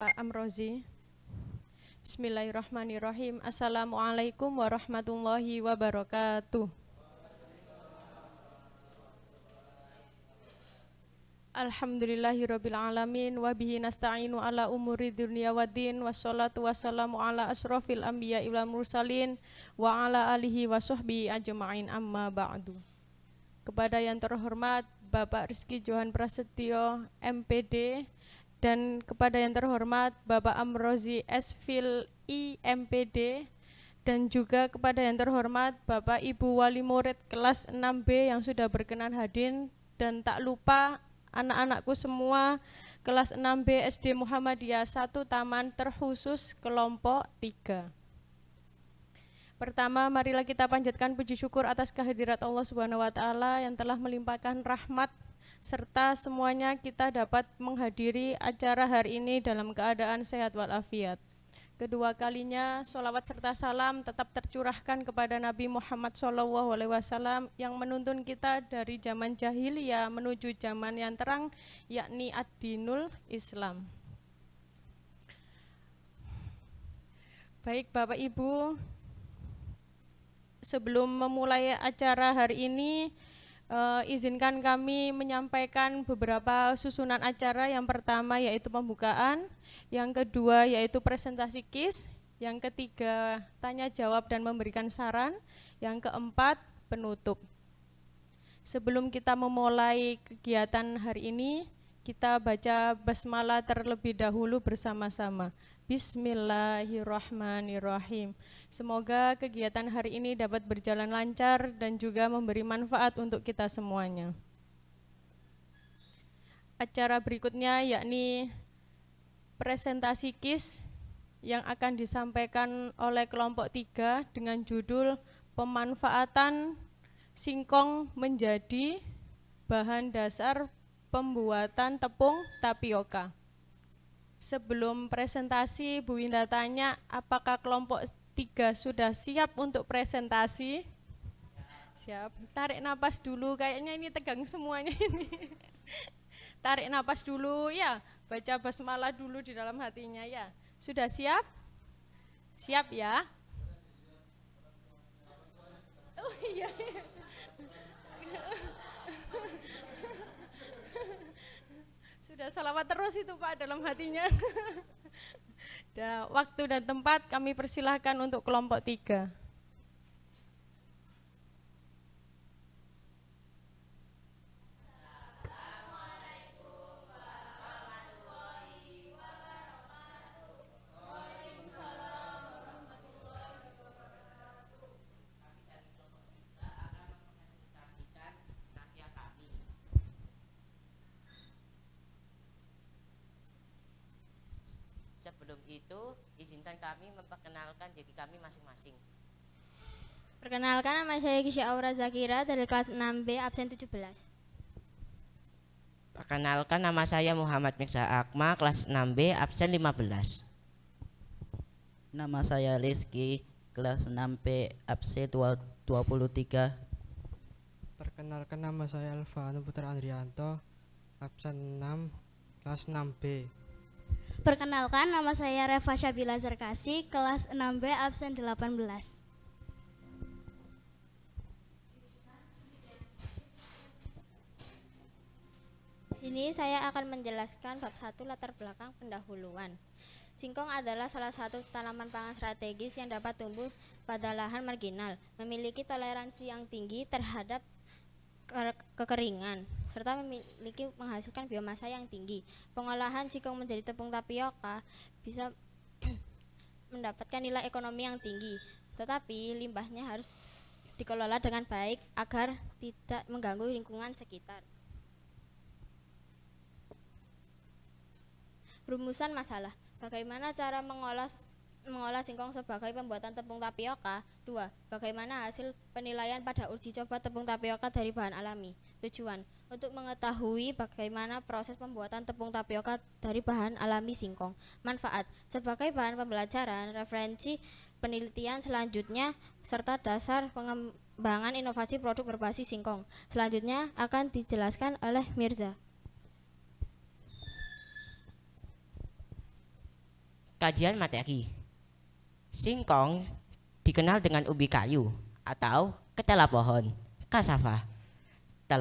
Pak Amrozi. Bismillahirrahmanirrahim. Assalamualaikum warahmatullahi wabarakatuh. Alhamdulillahirabbil alamin wa bihi nasta'inu ala umuri dunya waddin wassalatu wassalamu ala asrofil anbiya'i wal mursalin wa ala alihi wa sahbihi ajma'in amma ba'du. Kepada yang terhormat Bapak Rizky Johan Prasetyo MPD dan kepada yang terhormat Bapak Amrozi Esfil IMPD dan juga kepada yang terhormat Bapak Ibu Wali Murid kelas 6B yang sudah berkenan hadir, dan tak lupa anak-anakku semua kelas 6B SD Muhammadiyah 1 Taman terkhusus kelompok 3. Pertama, marilah kita panjatkan puji syukur atas kehadirat Allah Subhanahu wa taala yang telah melimpahkan rahmat serta semuanya kita dapat menghadiri acara hari ini dalam keadaan sehat walafiat. Kedua kalinya sholawat serta salam tetap tercurahkan kepada Nabi Muhammad SAW yang menuntun kita dari zaman jahiliyah menuju zaman yang terang, yakni ad-dinul Islam. Baik Bapak Ibu, sebelum memulai acara hari ini, izinkan kami menyampaikan beberapa susunan acara. Yang pertama yaitu pembukaan, yang kedua yaitu presentasi KIS, yang ketiga tanya jawab dan memberikan saran, yang keempat penutup. Sebelum kita memulai kegiatan hari ini, kita baca basmalah terlebih dahulu bersama-sama. Bismillahirrahmanirrahim. Semoga kegiatan hari ini dapat berjalan lancar dan juga memberi manfaat untuk kita semuanya. Acara berikutnya yakni presentasi KIS yang akan disampaikan oleh kelompok 3 dengan judul pemanfaatan singkong menjadi bahan dasar pembuatan tepung tapioka. Sebelum presentasi, Bu Winda tanya, apakah kelompok 3 sudah siap untuk presentasi? Siap. Tarik napas dulu, kayaknya ini tegang semuanya ini. Tarik napas dulu ya, baca basmalah dulu di dalam hatinya ya. Sudah siap? Siap ya? Oh iya. Sudah salawat terus itu Pak dalam hatinya. Waktu dan tempat kami persilahkan untuk kelompok 3. Sebelum itu, izinkan kami memperkenalkan diri kami masing-masing. Perkenalkan, nama saya Gisya Aura Zakira dari kelas 6B absen 17. Perkenalkan, nama saya Muhammad Mirza Akma, kelas 6B absen 15. Nama saya Rizky, kelas 6B absen 23. Perkenalkan, nama saya Elvano Putra Andrianto, absen 6, kelas 6B. Perkenalkan, nama saya Reva Syabila Zarkasi, kelas 6B absen 18. Sini saya akan menjelaskan bab 1 latar belakang pendahuluan. Singkong adalah salah satu tanaman pangan strategis yang dapat tumbuh pada lahan marginal, memiliki toleransi yang tinggi terhadap kekeringan, serta menghasilkan biomasa yang tinggi. Pengolahan singkong menjadi tepung tapioka bisa mendapatkan nilai ekonomi yang tinggi, tetapi limbahnya harus dikelola dengan baik agar tidak mengganggu lingkungan sekitar. Rumusan masalah: bagaimana cara mengolah singkong sebagai pembuatan tepung tapioka? 2. Bagaimana hasil penilaian pada uji coba tepung tapioka dari bahan alami? Tujuan: untuk mengetahui bagaimana proses pembuatan tepung tapioka dari bahan alami singkong. Manfaat: sebagai bahan pembelajaran, referensi penelitian selanjutnya, serta dasar pengembangan inovasi produk berbasis singkong. Selanjutnya akan dijelaskan oleh Mirza. Kajian materi. Singkong dikenal dengan ubi kayu atau ketela pohon, cassava.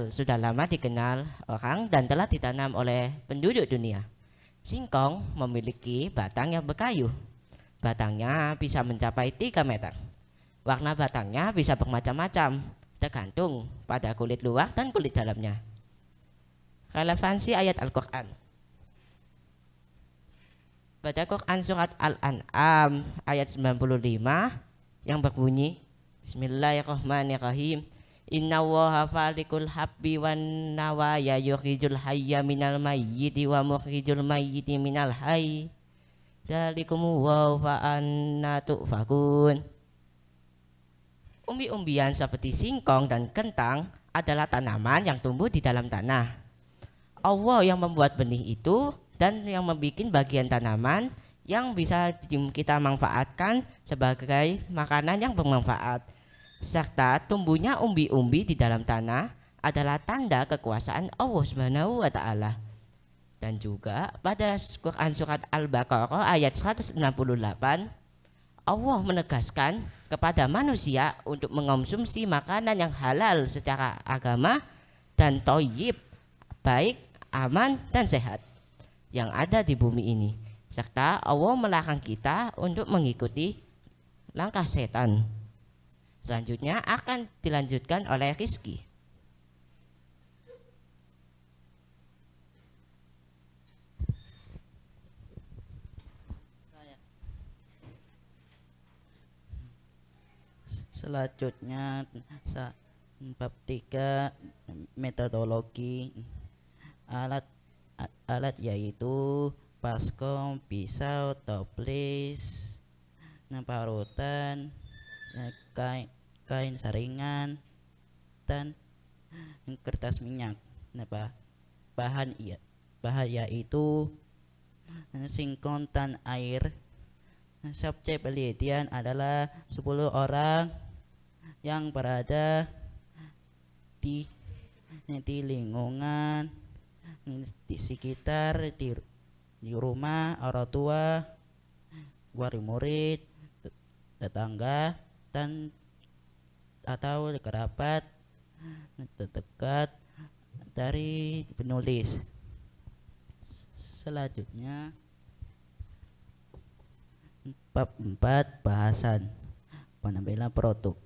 Sudah lama dikenal orang dan telah ditanam oleh penduduk dunia. Singkong memiliki batang yang berkayu. Batangnya bisa mencapai 3 meter. Warna batangnya bisa bermacam-macam, tergantung pada kulit luar dan kulit dalamnya. Relevansi ayat Al-Quran. Pada Quran surat Al-An'am ayat 95 yang berbunyi Bismillahirrahmanirrahim. Inna waha falikul habbi wan nawaya yukhrijul hayya minal mayyiti wa mukhrijul mayyiti minal hayy. Dalikumu wa fa'anna tu'fakun. Umbi-umbian seperti singkong dan kentang adalah tanaman yang tumbuh di dalam tanah. Allah yang membuat benih itu dan yang membuat bagian tanaman yang bisa kita manfaatkan sebagai makanan yang bermanfaat. Serta tumbuhnya umbi-umbi di dalam tanah adalah tanda kekuasaan Allah Subhanahu wa taala. Dan juga pada Quran surat Al-Baqarah ayat 168 Allah menegaskan kepada manusia untuk mengonsumsi makanan yang halal secara agama dan thayyib, baik, aman dan sehat yang ada di bumi ini. Serta Allah melarang kita untuk mengikuti langkah setan. Selanjutnya akan dilanjutkan oleh Rizky. Selanjutnya bab 3 metodologi alat yaitu baskom, pisau, toples, parutan, kain saringan dan kertas minyak. Bahan yaitu singkong dan air. Subjek penelitian adalah 10 orang yang berada di lingkungan di sekitar di rumah orang tua, wali murid, tetangga dan atau kerabat terdekat dari penulis. Selanjutnya bab 4 bahasan penampilan produk.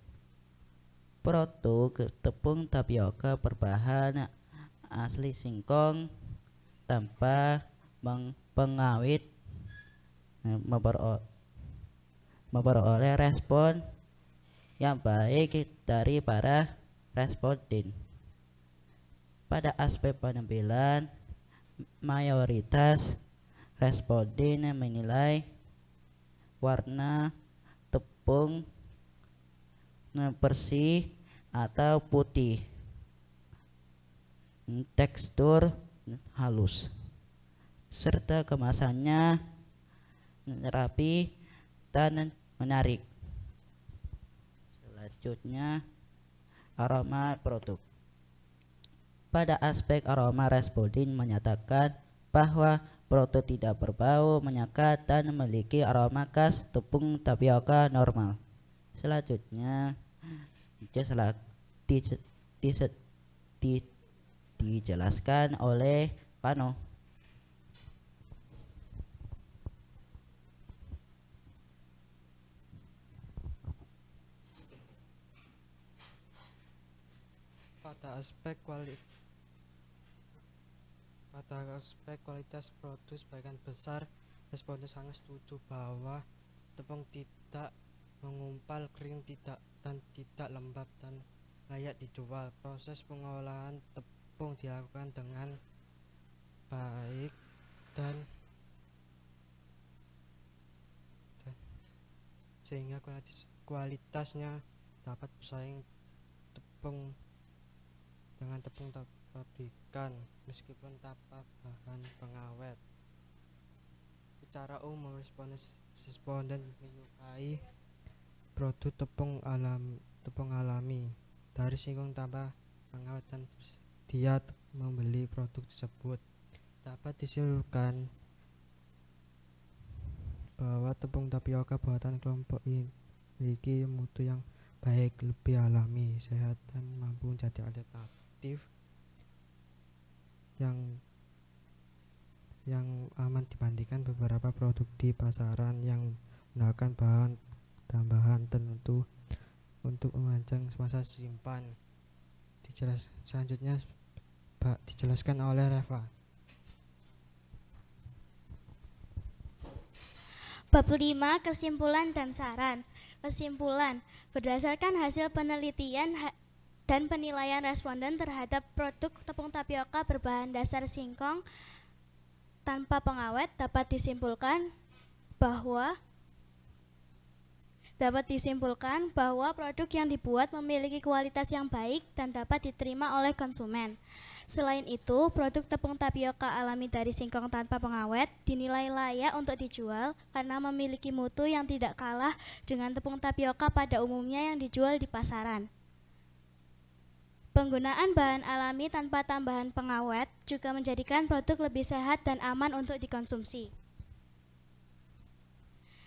Produk tepung tapioka berbahan asli singkong tanpa pengawet memperoleh respon yang baik dari para responden. Pada aspek penampilan, mayoritas responden menilai warna tepung bersih atau putih, tekstur halus, serta kemasannya rapi dan menarik. Selanjutnya aroma produk. Pada aspek aroma, responden menyatakan bahwa produk tidak berbau menyengat dan memiliki aroma khas tepung tapioka normal. Selanjutnya dijelaskan oleh Pano. Pada aspek kualitas produk sebagian besar responden sangat setuju bahwa tepung tidak mengumpal, kering, dan tidak lembab dan layak dijual. Proses pengolahan tepung dilakukan dengan baik dan sehingga kualitasnya dapat bersaing dengan tepung pabrikan meskipun tanpa bahan pengawet. Secara umum responden menyukai produk tepung alami dari singkong tanpa pengawet dan dia membeli produk tersebut. Dapat disimpulkan bahwa tepung tapioka buatan kelompok ini memiliki mutu yang baik, lebih alami, sehat, dan mampu menjadi alternatif yang aman dibandingkan beberapa produk di pasaran yang menggunakan bahan tambahan tertentu untuk memanjang masa simpan. Selanjutnya dijelaskan oleh Reva. Bab 5, kesimpulan dan saran. Kesimpulan, berdasarkan hasil penelitian dan penilaian responden terhadap produk tepung tapioka berbahan dasar singkong tanpa pengawet dapat disimpulkan bahwa produk yang dibuat memiliki kualitas yang baik dan dapat diterima oleh konsumen. Selain itu, produk tepung tapioka alami dari singkong tanpa pengawet dinilai layak untuk dijual karena memiliki mutu yang tidak kalah dengan tepung tapioka pada umumnya yang dijual di pasaran. Penggunaan bahan alami tanpa tambahan pengawet juga menjadikan produk lebih sehat dan aman untuk dikonsumsi.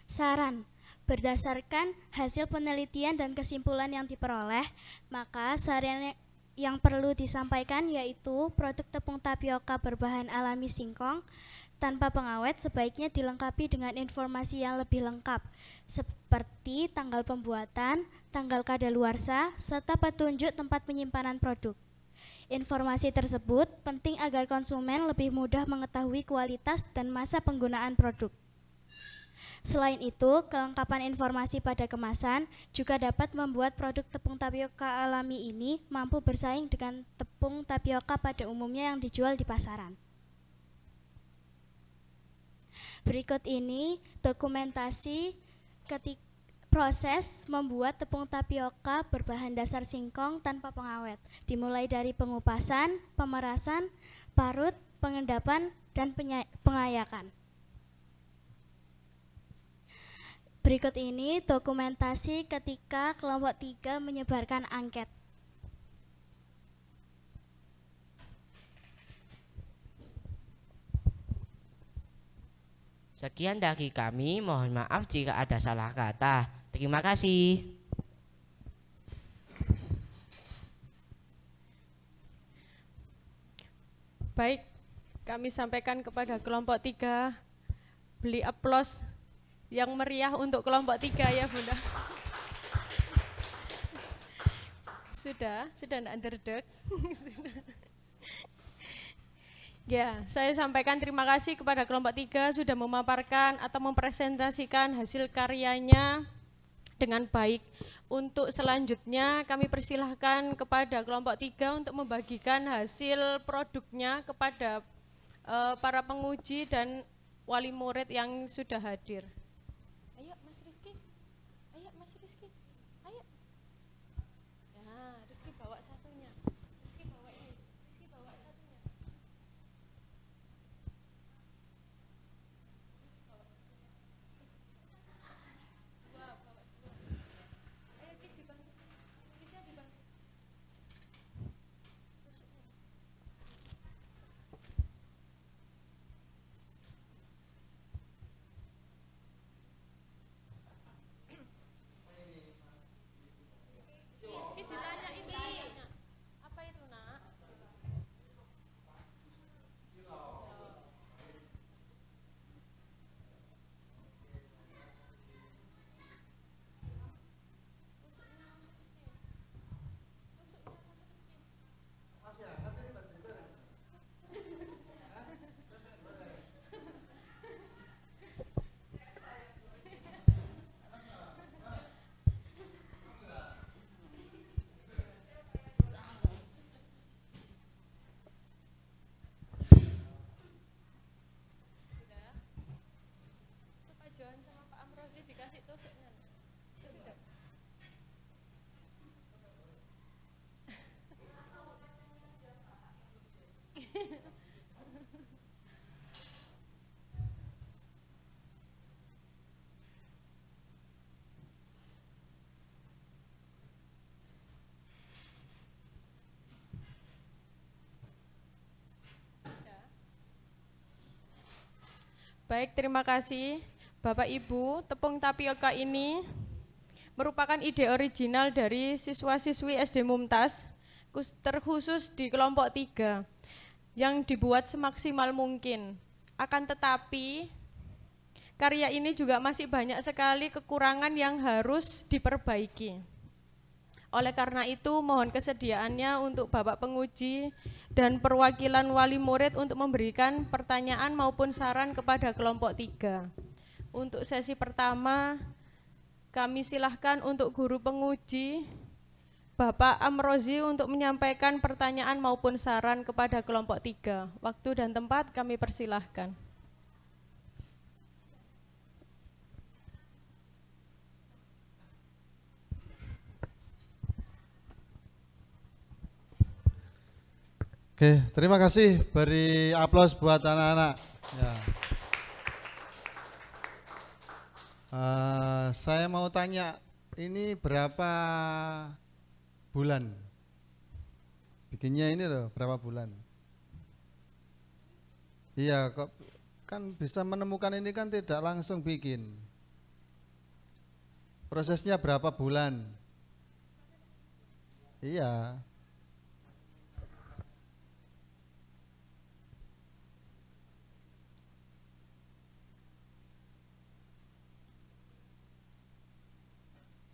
Saran. Berdasarkan hasil penelitian dan kesimpulan yang diperoleh, maka saran yang perlu disampaikan yaitu produk tepung tapioka berbahan alami singkong tanpa pengawet sebaiknya dilengkapi dengan informasi yang lebih lengkap seperti tanggal pembuatan, tanggal kadaluarsa, serta petunjuk tempat penyimpanan produk. Informasi tersebut penting agar konsumen lebih mudah mengetahui kualitas dan masa penggunaan produk. Selain itu, kelengkapan informasi pada kemasan juga dapat membuat produk tepung tapioka alami ini mampu bersaing dengan tepung tapioka pada umumnya yang dijual di pasaran. Berikut ini dokumentasi proses membuat tepung tapioka berbahan dasar singkong tanpa pengawet, dimulai dari pengupasan, pemerasan, parut, pengendapan, dan pengayakan. Berikut ini dokumentasi ketika kelompok 3 menyebarkan angket. Sekian dari kami, mohon maaf jika ada salah kata. Terima kasih. Baik, kami sampaikan kepada kelompok 3, beli aplaus yang meriah untuk kelompok 3 ya Bunda. Sudah enggak underdog. Ya, saya sampaikan terima kasih kepada kelompok 3 sudah memaparkan atau mempresentasikan hasil karyanya dengan baik. Untuk selanjutnya kami persilahkan kepada kelompok 3 untuk membagikan hasil produknya kepada para penguji dan wali murid yang sudah hadir. Ayo Mas Rizky, ayo. Ya, Rizky bawa satunya. Rizky bawa ini, Rizky bawa satunya. Ayo Kis dibantu, Kisnya dibantu. Rizky dilanya itu nanya. Apa itu nak? Itu Pak Johan sama Pak Amrozi dikasih tusuknya. Itu sudah. Baik, terima kasih. Bapak Ibu, tepung tapioka ini merupakan ide original dari siswa-siswi SD Mumtaz, terkhusus di kelompok 3, yang dibuat semaksimal mungkin. Akan tetapi, karya ini juga masih banyak sekali kekurangan yang harus diperbaiki. Oleh karena itu, mohon kesediaannya untuk Bapak penguji dan perwakilan wali murid untuk memberikan pertanyaan maupun saran kepada kelompok 3. Untuk sesi pertama, kami silahkan untuk guru penguji, Bapak Amrozi, untuk menyampaikan pertanyaan maupun saran kepada kelompok 3. Waktu dan tempat kami persilahkan. Oke, terima kasih. Beri aplaus buat anak-anak. Ya. Saya mau tanya, ini berapa bulan? Bikinnya ini loh, berapa bulan? Iya, kok kan bisa menemukan ini kan tidak langsung bikin. Prosesnya berapa bulan? Iya.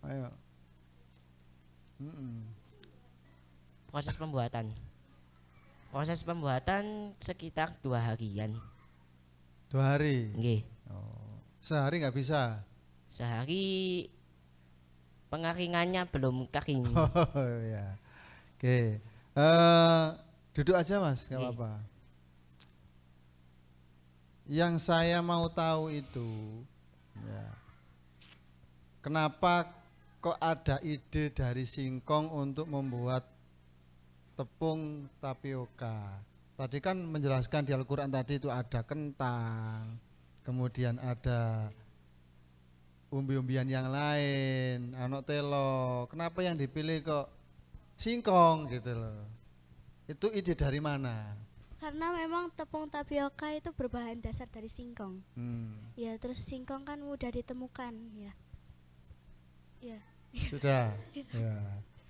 Ayo. Proses pembuatan sekitar 2 harian. 2 hari. Nggih. Oh. Sehari nggak bisa. Sehari pengaringannya belum kering. Oh ya. Oke. Duduk aja Mas, nggak apa-apa. Yang saya mau tahu itu, ya, kenapa kok ada ide dari Singkong untuk membuat tepung tapioka? Tadi kan menjelaskan di Al-Quran tadi itu ada kentang, kemudian ada umbi-umbian yang lain, anak telo. Kenapa yang dipilih kok Singkong gitu loh? Itu ide dari mana? Karena memang tepung tapioka itu berbahan dasar dari singkong. Ya, terus singkong kan mudah ditemukan, ya. Ya. Sudah. Ya.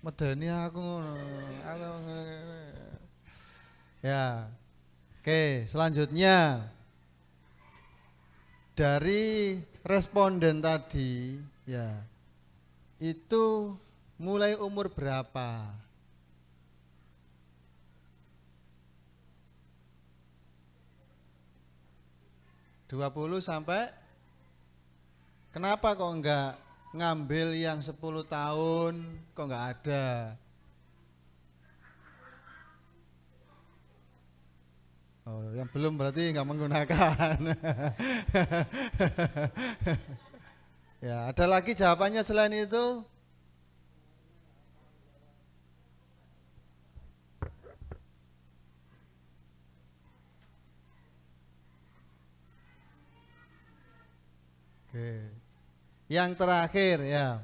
Medeni aku. Ya. Oke, selanjutnya dari responden tadi, ya. Itu mulai umur berapa? 20 sampai, kenapa kok enggak ngambil yang 10 tahun, kok enggak ada? Oh, yang belum berarti enggak menggunakan. Ya, ada lagi jawabannya selain itu? Oke. Yang terakhir ya,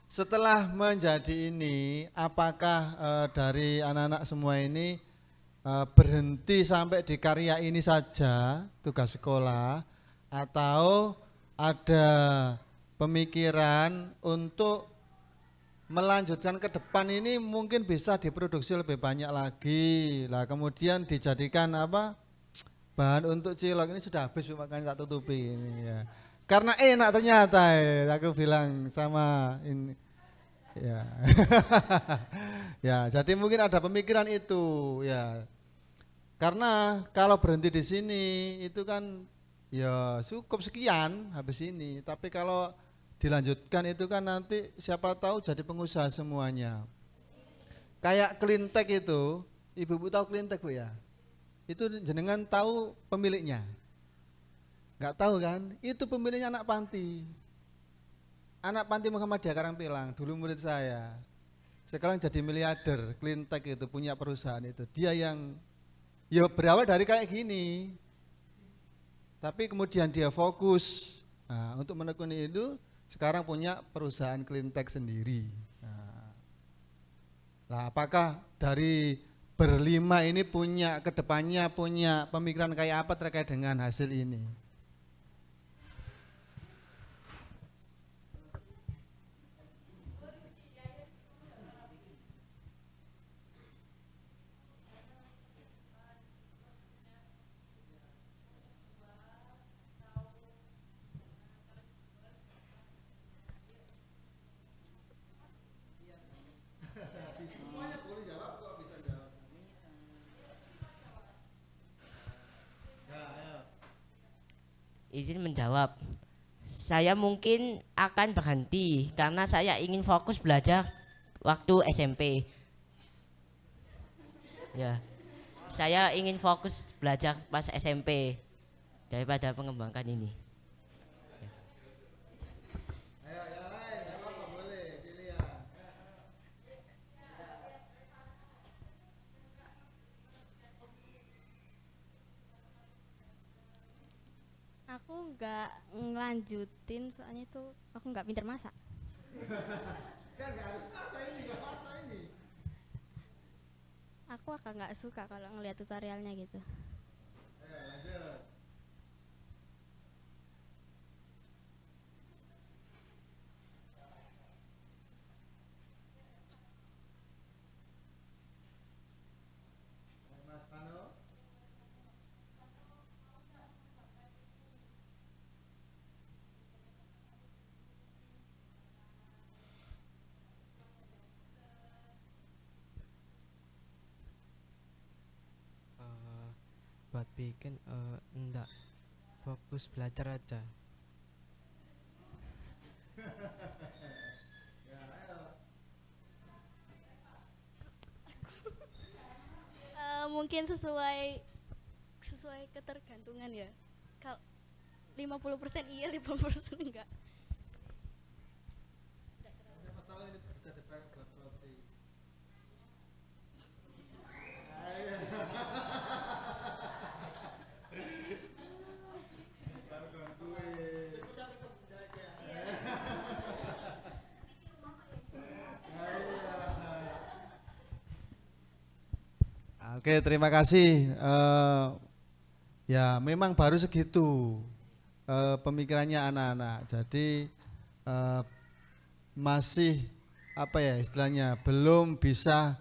setelah menjadi ini, apakah dari anak-anak semua ini berhenti sampai di karya ini saja, tugas sekolah, atau ada pemikiran untuk melanjutkan ke depan ini mungkin bisa diproduksi lebih banyak lagi, lah kemudian dijadikan apa, bahan untuk cilok? Ini sudah habis makanya tak tutupi ini ya. Karena enak ternyata ya, aku bilang sama ini ya. Ya, jadi mungkin ada pemikiran itu ya. Karena kalau berhenti di sini itu kan ya cukup sekian habis ini, tapi kalau dilanjutkan itu kan nanti siapa tahu jadi pengusaha semuanya. Kayak Klintek itu, ibu-ibu tahu Klintek Bu ya? Itu jenengan tahu pemiliknya? Enggak tahu kan? Itu pemiliknya anak panti. Anak panti Muhammadiyah Karangpilang, dulu murid saya. Sekarang jadi miliarder, Klintek itu punya perusahaan itu. Dia yang ya berawal dari kayak gini. Tapi kemudian dia fokus untuk menekuni itu, sekarang punya perusahaan Klintek sendiri. Nah, apakah dari berlima ini punya kedepannya punya pemikiran kayak apa terkait dengan hasil ini? sini menjawab, saya mungkin akan berhenti karena saya ingin fokus belajar waktu SMP. Ya, saya ingin fokus belajar pas SMP daripada mengembangkan ini. Ayo yang lain, nggak apa-apa boleh pilihan. Aku nggak ngelanjutin soalnya itu aku nggak pinter masak. Kan nggak harus masak ini, nggak masak ini. Aku agak nggak suka kalau ngeliat tutorialnya gitu. Ayo lanjut. Mas Pano. Buat bikin enggak fokus belajar aja. Mungkin sesuai ketergantungan ya. Kalau 50% iya, 50% enggak. Siapa tahu ini bisa dipakai buat roti. Oke, terima kasih. Ya, memang baru segitu pemikirannya anak-anak. Jadi masih apa ya istilahnya belum bisa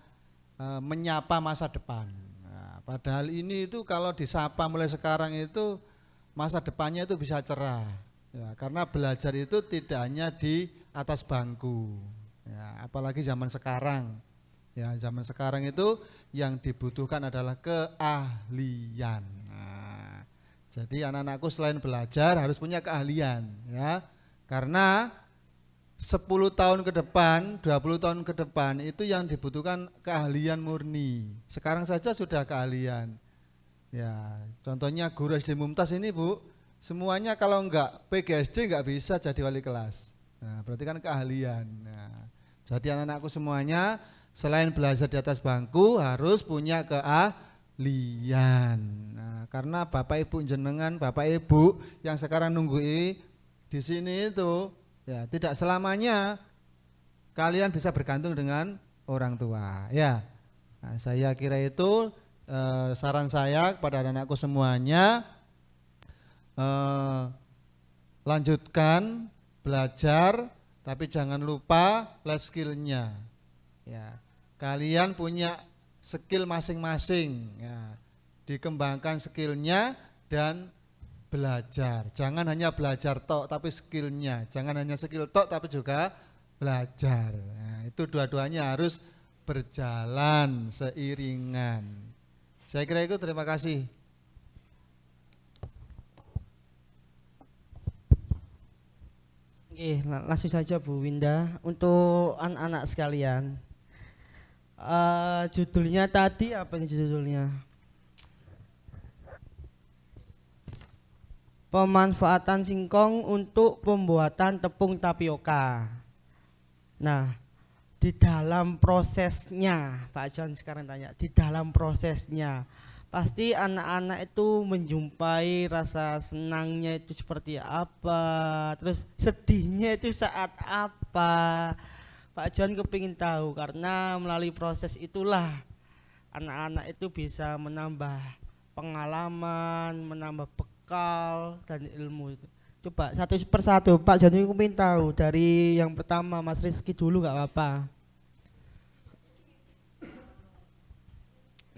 menyapa masa depan. Nah, padahal ini itu kalau disapa mulai sekarang itu masa depannya itu bisa cerah. Ya, karena belajar itu tidak hanya di atas bangku. Ya, apalagi zaman sekarang. Ya, zaman sekarang itu yang dibutuhkan adalah keahlian. Nah, jadi anak-anakku selain belajar harus punya keahlian, ya. Karena 10 tahun ke depan, 20 tahun ke depan itu yang dibutuhkan keahlian murni. Sekarang saja sudah keahlian. Ya, contohnya guru SD Mumtaz ini, Bu, semuanya kalau enggak PGSD enggak bisa jadi wali kelas. Nah, berarti kan keahlian. Nah, jadi anak-anakku semuanya selain belajar di atas bangku harus punya keahlian. Nah, karena Bapak Ibu jenengan, Bapak Ibu yang sekarang nunggu di sini itu ya tidak selamanya kalian bisa bergantung dengan orang tua. Ya, nah, saya kira itu saran saya kepada anak-anakku semuanya, lanjutkan belajar, tapi jangan lupa life skill-nya. Ya, kalian punya skill masing-masing. Ya, dikembangkan skillnya dan belajar. Jangan hanya belajar tok, tapi skillnya. Jangan hanya skill tok, tapi juga belajar. Nah, itu dua-duanya harus berjalan seiringan. Saya kira itu. Terima kasih. Langsung saja Bu Winda. Untuk anak-anak sekalian, judulnya tadi apa nih judulnya? Pemanfaatan singkong untuk pembuatan tepung tapioka. Nah, di dalam prosesnya, Pak John sekarang tanya, di dalam prosesnya pasti anak-anak itu menjumpai rasa senangnya itu seperti apa, terus sedihnya itu saat apa. Pak John kepingin tahu, karena melalui proses itulah anak-anak itu bisa menambah pengalaman, menambah bekal dan ilmu. Coba satu persatu Pak John kepingin tahu, dari yang pertama Mas Rizky dulu nggak apa-apa.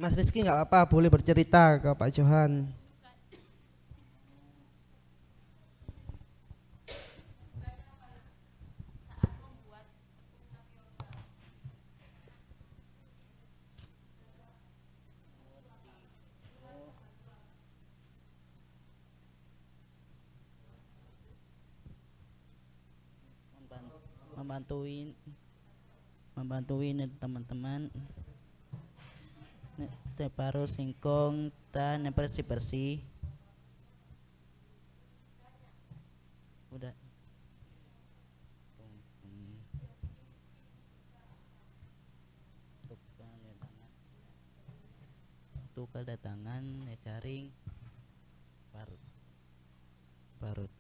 Mas Rizky nggak apa-apa, boleh bercerita ke Pak Johan. membantuin teman-teman baru singkong dan bersih-bersih. Udah. Untuk kedatangan jaring parut.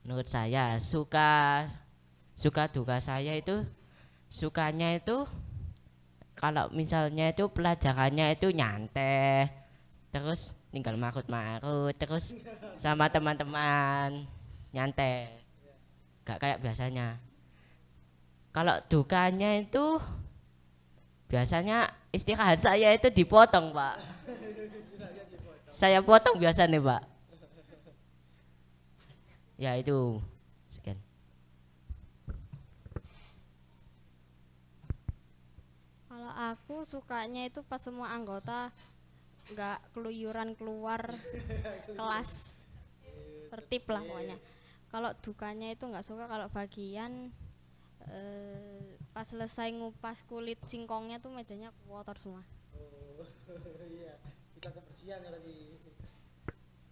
Menurut saya suka duka saya itu, sukanya itu kalau misalnya itu pelajarannya itu nyantai, terus tinggal marut-marut, terus sama teman-teman nyantai, gak kayak biasanya. Kalau dukanya itu biasanya istirahat saya itu dipotong, Pak. Saya potong biasanya, Pak. Ya itu sekian. Kalau aku sukanya itu pas semua anggota nggak keluyuran keluar kelas, tertib lah pokoknya. Kalau dukanya itu nggak suka kalau bagian pas selesai ngupas kulit singkongnya tuh mejanya kotor semua.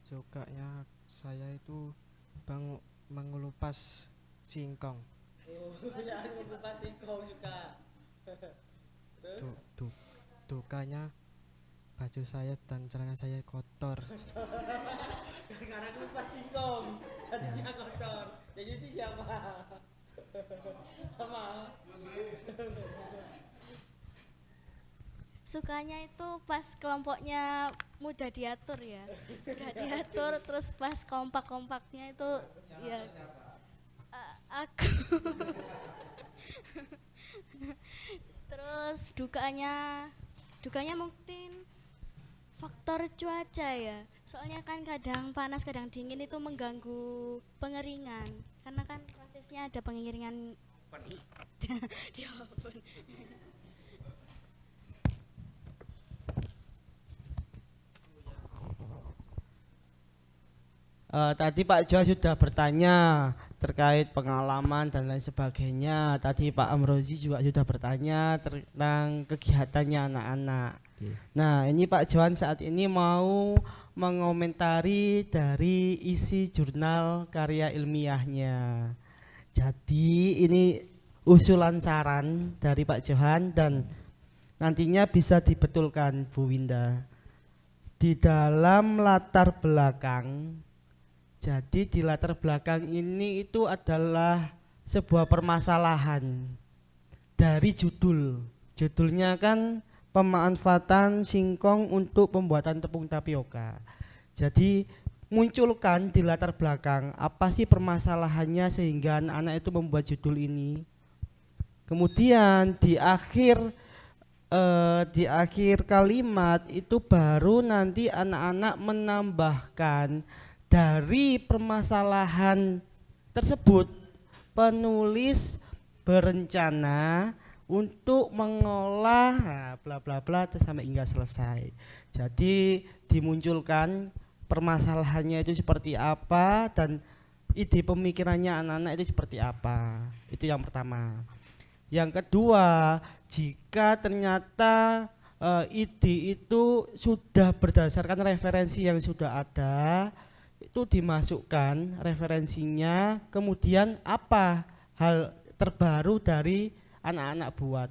Sukanya saya itu mengelupas singkong. Dukanya baju saya dan celana saya kotor. Karena kelupas singkong, jadinya kotor. Ya jadi siapa? Sama. Sukanya itu pas kelompoknya mudah diatur ya, mudah diatur, terus pas kompak-kompaknya itu ya aku. Terus dukanya mungkin faktor cuaca ya, soalnya kan kadang panas kadang dingin itu mengganggu pengeringan, karena kan prosesnya ada pengeringan di oven. Tadi Pak Jo sudah bertanya terkait pengalaman dan lain sebagainya. Tadi Pak Amrozi juga sudah bertanya tentang kegiatannya anak-anak. Nah, ini Pak Johan saat ini mau mengomentari dari isi jurnal karya ilmiahnya. Jadi ini usulan saran dari Pak Johan dan nantinya bisa dibetulkan Bu Winda. Di dalam latar belakang, jadi di latar belakang ini itu adalah sebuah permasalahan dari judul. Judulnya kan pemanfaatan singkong untuk pembuatan tepung tapioka. Jadi munculkan di latar belakang apa sih permasalahannya sehingga anak-anak itu membuat judul ini. Kemudian di akhir kalimat itu baru nanti anak-anak menambahkan dari permasalahan tersebut penulis berencana untuk mengolah bla bla bla sampai hingga selesai. Jadi dimunculkan permasalahannya itu seperti apa dan ide pemikirannya anak-anak itu seperti apa. Itu yang pertama. Yang kedua, jika ternyata ide itu sudah berdasarkan referensi yang sudah ada, itu dimasukkan referensinya, kemudian apa hal terbaru dari anak-anak buat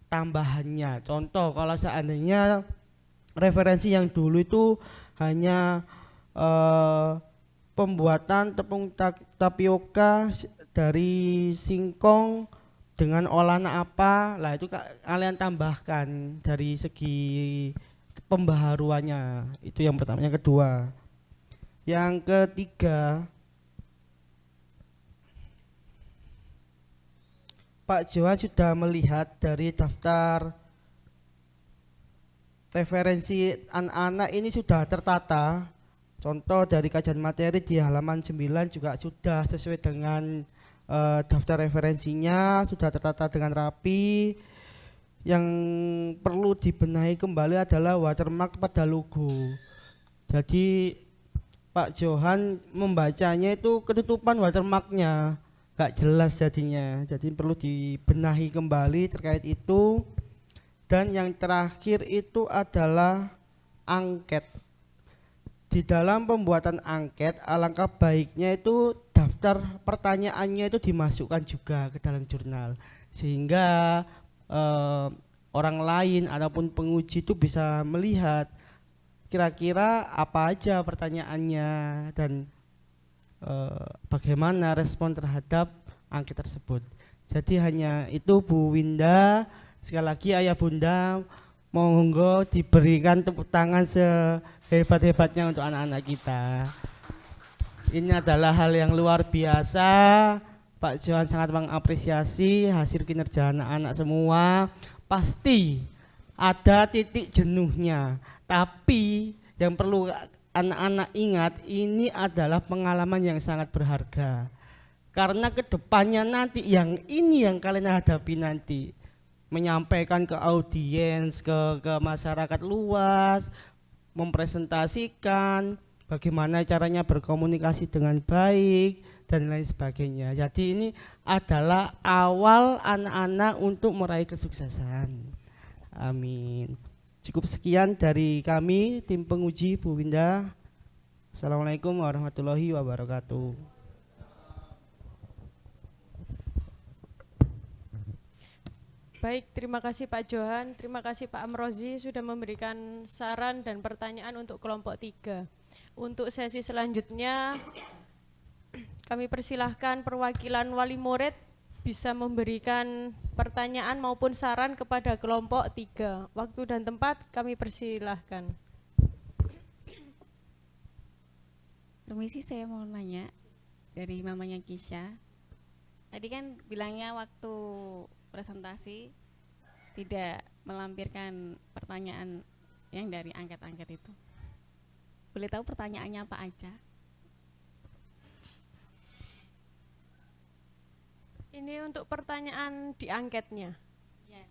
tambahannya. Contoh kalau seandainya referensi yang dulu itu hanya pembuatan tepung tapioka dari singkong dengan olahan apa, lah itu kalian tambahkan dari segi pembaharuannya. Itu yang pertama. Yang kedua, yang ketiga, Pak Johan sudah melihat dari daftar referensi anak-anak ini sudah tertata. Contoh dari kajian materi di halaman 9 juga sudah sesuai dengan daftar referensinya, sudah tertata dengan rapi. yang perlu dibenahi kembali adalah watermark pada logo. Jadi Pak Johan membacanya itu ketutupan watermarknya, gak jelas jadinya. Jadi perlu dibenahi kembali terkait itu. Dan yang terakhir itu adalah angket. Di dalam pembuatan angket, alangkah baiknya itu daftar pertanyaannya itu dimasukkan juga ke dalam jurnal, sehingga orang lain ataupun penguji itu bisa melihat kira-kira apa aja pertanyaannya dan bagaimana respon terhadap angket tersebut. Jadi hanya itu Bu Winda. Sekali lagi Ayah Bunda, monggo diberikan tepuk tangan sehebat-hebatnya untuk anak-anak kita. Ini adalah hal yang luar biasa. Pak Johan sangat mengapresiasi hasil kinerja anak-anak semua. Pasti ada titik jenuhnya, tapi yang perlu anak-anak ingat, ini adalah pengalaman yang sangat berharga. Karena kedepannya nanti yang kalian hadapi nanti, menyampaikan ke audiens, ke masyarakat luas, mempresentasikan bagaimana caranya berkomunikasi dengan baik dan lain sebagainya. Jadi ini adalah awal anak-anak untuk meraih kesuksesan. Amin. Cukup sekian dari kami tim penguji Bu Winda. Assalamualaikum warahmatullahi wabarakatuh. Baik, terima kasih Pak Johan, terima kasih Pak Amrozi sudah memberikan saran dan pertanyaan untuk kelompok 3. Untuk sesi selanjutnya kami persilahkan perwakilan wali murid bisa memberikan pertanyaan maupun saran kepada kelompok 3. Waktu dan tempat kami persilahkan. Permisi, saya mau nanya dari mamanya Kisha. Tadi kan bilangnya waktu presentasi tidak melampirkan pertanyaan yang dari angket-angket itu. Boleh tahu pertanyaannya apa aja? Ini untuk pertanyaan di angketnya. Ya.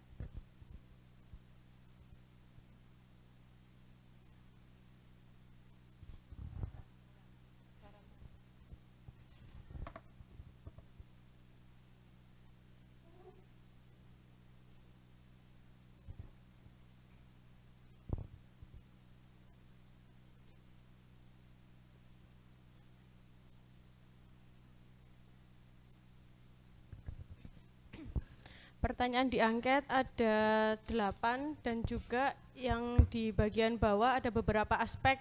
Pertanyaan di angket ada 8 dan juga yang di bagian bawah ada beberapa aspek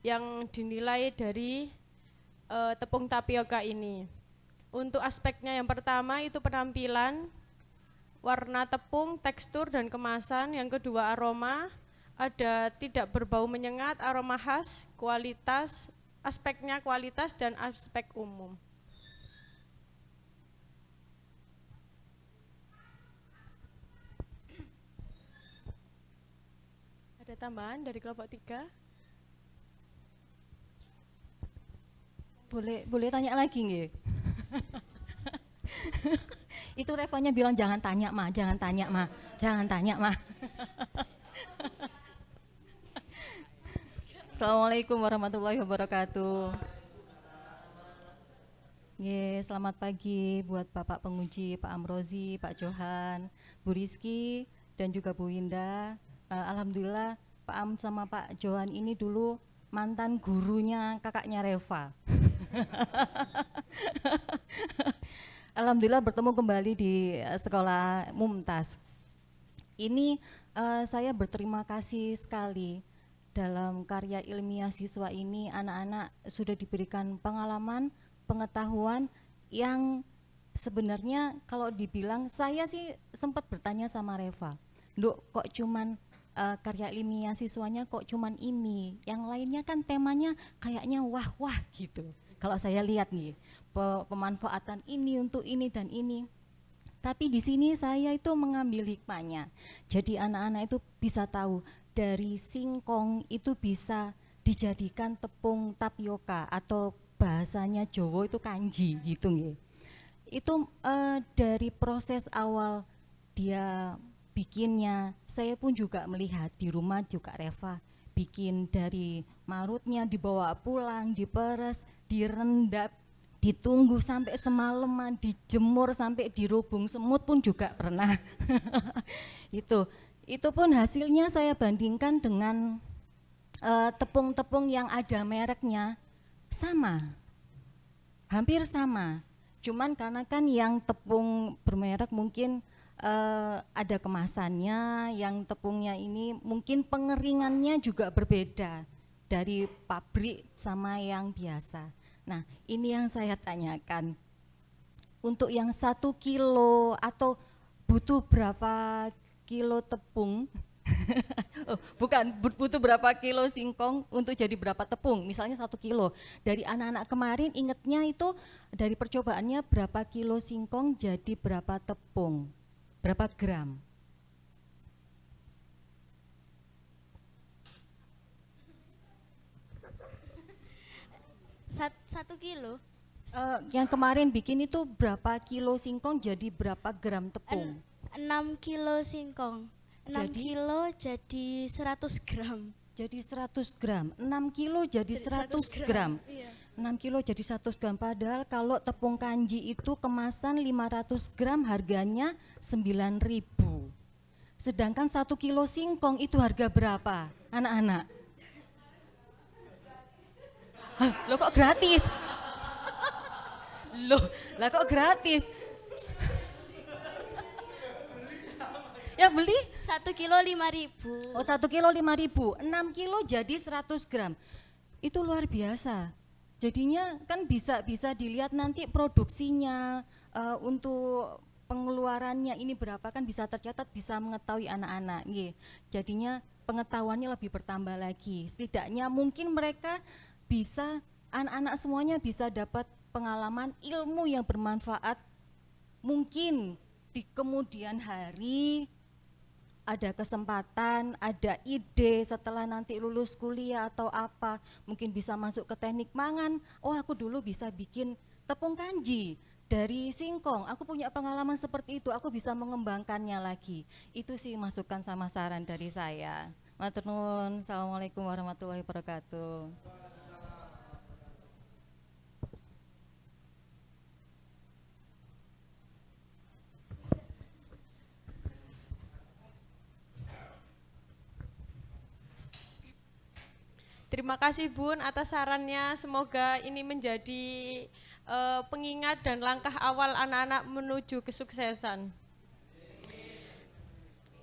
yang dinilai dari tepung tapioka ini. Untuk aspeknya yang pertama itu penampilan, warna tepung, tekstur dan kemasan. Yang kedua aroma, ada tidak berbau menyengat, aroma khas, kualitas, aspeknya kualitas dan aspek umum. Ada tambahan dari kelompok 3? Boleh tanya lagi nggih? Itu Revanya bilang jangan tanya mah. Assalamualaikum warahmatullahi wabarakatuh. Selamat pagi buat Bapak penguji, Pak Amrozi, Pak Johan, Bu Rizky, dan juga Bu Winda. Alhamdulillah Pak Am sama Pak Johan ini dulu mantan gurunya kakaknya Reva. Alhamdulillah bertemu kembali di sekolah Mumtaz. Ini saya berterima kasih sekali dalam karya ilmiah siswa ini. Anak-anak sudah diberikan pengalaman, pengetahuan yang sebenarnya kalau dibilang, saya sih sempat bertanya sama Reva, Duk, kok cuman karya ilmiah siswanya kok cuman ini, yang lainnya kan temanya kayaknya wah-wah gitu. Kalau saya lihat nih, pemanfaatan ini untuk ini dan ini. Tapi di sini saya itu mengambil hikmahnya. Jadi anak-anak itu bisa tahu dari singkong itu bisa dijadikan tepung tapioka atau bahasanya Jawa itu kanji gitu nggih. Itu dari proses awal dia bikinnya. Saya pun juga melihat di rumah juga Reva bikin dari marutnya, dibawa pulang, diperes, direndam, ditunggu sampai semalaman, dijemur sampai dirubung semut pun juga pernah. Itu pun hasilnya saya bandingkan dengan tepung-tepung yang ada mereknya sama, hampir sama. Cuman karena kan yang tepung bermerek mungkin ada kemasannya, yang tepungnya ini mungkin pengeringannya juga berbeda dari pabrik sama yang biasa. Nah, ini yang saya tanyakan. Untuk yang 1 kilo atau butuh berapa kilo tepung? Bukan, butuh berapa kilo singkong untuk jadi berapa tepung? Misalnya 1 kilo. Dari anak-anak kemarin ingetnya itu dari percobaannya berapa kilo singkong jadi berapa tepung? Berapa gram? Satu kilo. Yang kemarin bikin itu berapa kilo singkong jadi berapa gram tepung? 6 kilo singkong. 6 Jadi? kilo jadi 100 gram. Jadi 100 gram. 6 kilo jadi 100 gram. Iya. 6 kilo jadi 100 gram, padahal kalau tepung kanji itu kemasan 500 gram harganya 9.000. Sedangkan 1 kilo singkong itu harga berapa, anak-anak? Hah, loh kok gratis? Loh, lah kok gratis? Ya beli? 1 kilo 5.000. Oh 1 kilo 5.000, 6 kilo jadi 100 gram. Itu luar biasa. Jadinya kan bisa dilihat nanti produksinya, untuk pengeluarannya ini berapa kan bisa tercatat, bisa mengetahui anak-anak. Jadinya pengetahuannya lebih bertambah lagi. Setidaknya mungkin mereka bisa, anak-anak semuanya bisa dapat pengalaman ilmu yang bermanfaat. Mungkin di kemudian hari ada kesempatan, ada ide setelah nanti lulus kuliah atau apa, mungkin bisa masuk ke teknik mangan. Oh aku dulu bisa bikin tepung kanji dari singkong, aku punya pengalaman seperti itu, aku bisa mengembangkannya lagi. Itu sih masukan sama saran dari saya. Matur nuwun. Assalamualaikum warahmatullahi wabarakatuh. Terima kasih Bun atas sarannya, semoga ini menjadi pengingat dan langkah awal anak-anak menuju kesuksesan.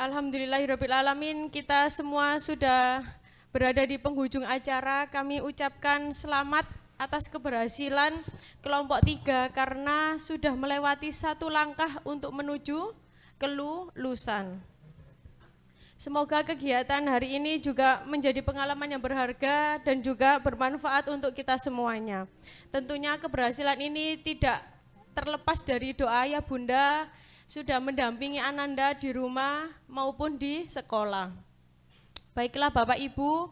Alhamdulillahirrabbilalamin, kita semua sudah berada di penghujung acara. Kami ucapkan selamat atas keberhasilan kelompok 3 karena sudah melewati 1 langkah untuk menuju kelulusan. Semoga kegiatan hari ini juga menjadi pengalaman yang berharga dan juga bermanfaat untuk kita semuanya. Tentunya keberhasilan ini tidak terlepas dari doa ya Bunda sudah mendampingi Ananda di rumah maupun di sekolah. Baiklah Bapak Ibu,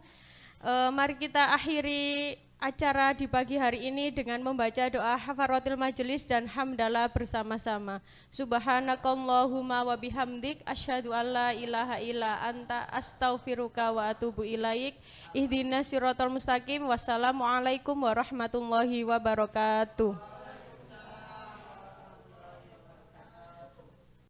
mari kita akhiri acara di pagi hari ini dengan membaca doa hafaratil majelis dan hamdalah bersama-sama. Subhanakallahumma wa bihamdik asyhadu alla ilaha illa anta astaghfiruka wa atubu ilaik. Ihdinas siratal mustaqim. Wassalamualaikum warahmatullahi wabarakatuh.